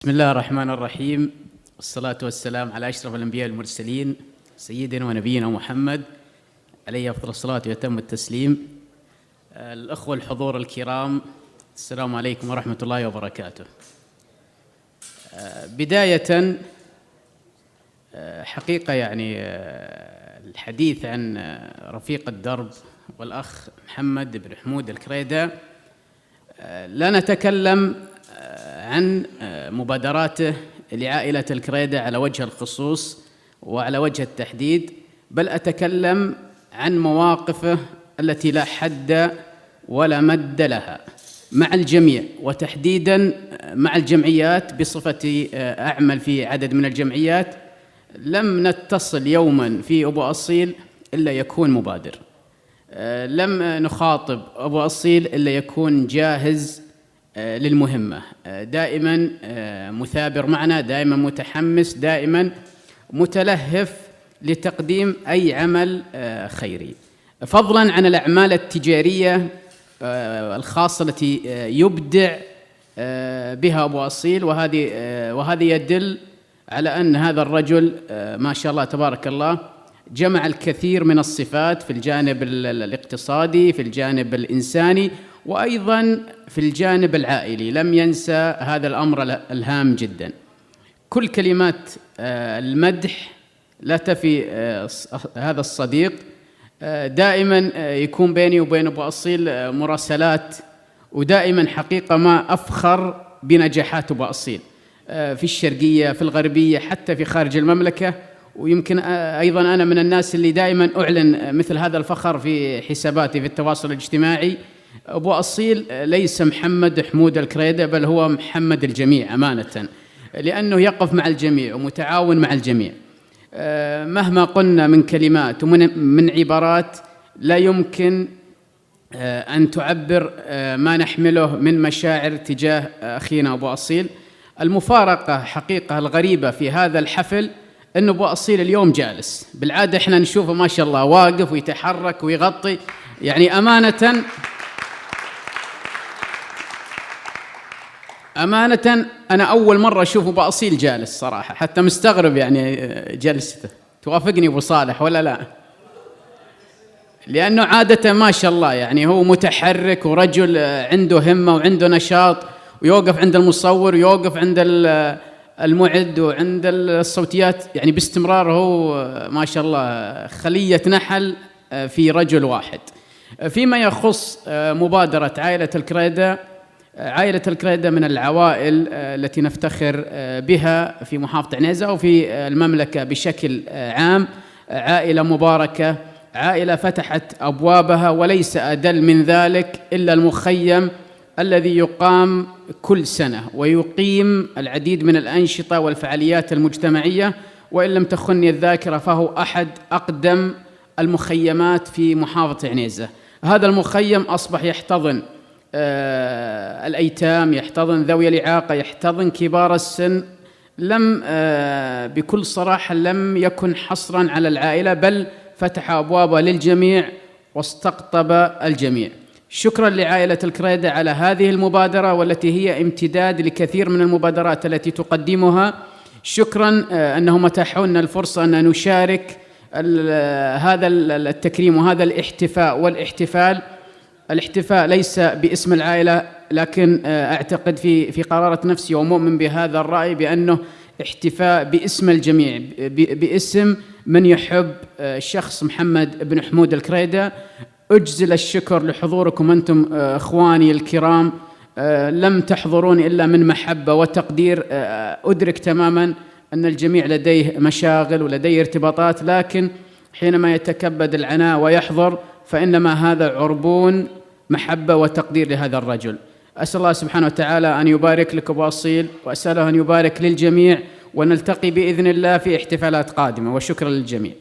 بسم الله الرحمن الرحيم، والصلاة والسلام على أشرف الأنبياء والمرسلين سيدنا ونبينا محمد عليه أفضل الصلاة وأتم التسليم. الأخوة الحضور الكرام، السلام عليكم ورحمة الله وبركاته. بداية حقيقة الحديث عن رفيق الدرب والأخ محمد بن حمود الكريدة، لا نتكلم عن مبادراته لعائلة الكريدة على وجه الخصوص وعلى وجه التحديد، بل أتكلم عن مواقفه التي لا حد ولا مد لها مع الجميع، وتحديداً مع الجمعيات. بصفتي أعمل في عدد من الجمعيات، لم نتصل يوماً في أبو أصيل إلا يكون مبادر، لم نخاطب أبو أصيل إلا يكون جاهز للمهمة، دائما مثابر معنا، دائما متحمس، دائما متلهف لتقديم أي عمل خيري، فضلا عن الأعمال التجارية الخاصة التي يبدع بها أبو أصيل. وهذه يدل على أن هذا الرجل ما شاء الله تبارك الله جمع الكثير من الصفات في الجانب الاقتصادي، في الجانب الإنساني، وأيضاً في الجانب العائلي. لم ينسى هذا الأمر الهام جداً. كل كلمات المدح لا تفي هذا الصديق. دائماً يكون بيني وبين أبو أصيل مراسلات، ودائماً حقيقة ما أفخر بنجاحات أبو أصيل في الشرقية، في الغربية، حتى في خارج المملكة. ويمكن أيضاً أنا من الناس اللي دائماً أعلن مثل هذا الفخر في حساباتي في التواصل الاجتماعي. أبو أصيل ليس محمد حمود الكريدة، بل هو محمد الجميع أمانة، لأنه يقف مع الجميع ومتعاون مع الجميع. مهما قلنا من كلمات ومن عبارات لا يمكن أن تعبر ما نحمله من مشاعر تجاه أخينا أبو أصيل. المفارقة حقيقة الغريبة في هذا الحفل أن أبو أصيل اليوم جالس. بالعادة إحنا نشوفه ما شاء الله واقف ويتحرك ويغطي، أمانة أنا أول مرة أشوف أبو أصيل جالس صراحة، حتى مستغرب جلسته. توافقني أبو صالح ولا لا؟ لأنه عادة ما شاء الله هو متحرك ورجل عنده همة وعنده نشاط، ويوقف عند المصور ويوقف عند المعد وعند الصوتيات، باستمرار. هو ما شاء الله خلية نحل في رجل واحد. فيما يخص مبادرة عائلة الكريدة، عائلة الكريدة من العوائل التي نفتخر بها في محافظة عنيزة وفي المملكة بشكل عام. عائلة مباركة، عائلة فتحت أبوابها، وليس أدل من ذلك إلا المخيم الذي يقام كل سنة ويقيم العديد من الأنشطة والفعاليات المجتمعية. وإن لم تخني الذاكرة فهو أحد أقدم المخيمات في محافظة عنيزة. هذا المخيم أصبح يحتضن الأيتام، يحتضن ذوي الإعاقة، يحتضن كبار السن. بكل صراحة لم يكن حصراً على العائلة، بل فتح أبوابه للجميع واستقطب الجميع. شكراً لعائلة الكريدة على هذه المبادرة، والتي هي امتداد لكثير من المبادرات التي تقدمها. شكراً أنهم أتاحوا لنا الفرصة أن نشارك هذا التكريم وهذا الاحتفاء والاحتفال. الاحتفاء ليس باسم العائلة، لكن أعتقد في قرارة نفسي ومؤمن بهذا الرأي بأنه احتفاء باسم الجميع، باسم من يحب الشخص محمد بن حمود الكريدة. أجزل الشكر لحضوركم أنتم إخواني الكرام، لم تحضرون إلا من محبة وتقدير. أدرك تماماً أن الجميع لديه مشاغل ولديه ارتباطات، لكن حينما يتكبد العناء ويحضر فإنما هذا عربون محبة وتقدير لهذا الرجل. أسأل الله سبحانه وتعالى أن يبارك لك أبو أصيل، وأسأله أن يبارك للجميع، ونلتقي بإذن الله في احتفالات قادمة. وشكرا للجميع.